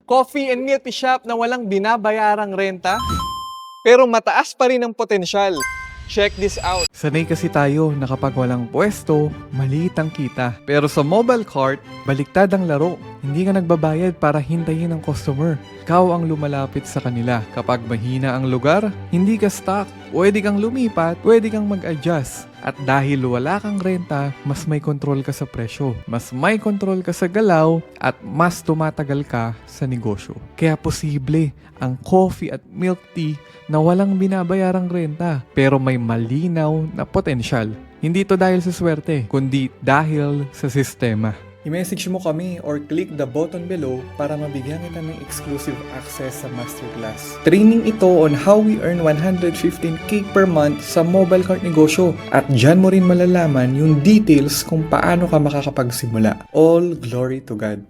Coffee and milk tea shop na walang binabayarang renta, pero mataas pa rin ang potensyal. Check this out. Sanay kasi tayo na kapag walang pwesto, maliit ang kita. Pero sa mobile cart, baliktad ang laro. Hindi ka nagbabayad para hintayin ang customer. Ikaw ang lumalapit sa kanila. Kapag mahina ang lugar, hindi ka stuck. Pwede kang lumipat, pwede kang mag-adjust. At dahil wala kang renta, mas may kontrol ka sa presyo. Mas may kontrol ka sa galaw at mas tumatagal ka sa negosyo. Kaya posible ang coffee at milk tea na walang binabayarang renta pero may malinaw na potensyal. Hindi ito dahil sa swerte, kundi dahil sa sistema. I-message mo kami or click the button below para mabigyan kita ng exclusive access sa masterclass. Training ito on how we earn 115k per month sa mobile cart negosyo. At dyan mo rin malalaman yung details kung paano ka makakapagsimula. All glory to God.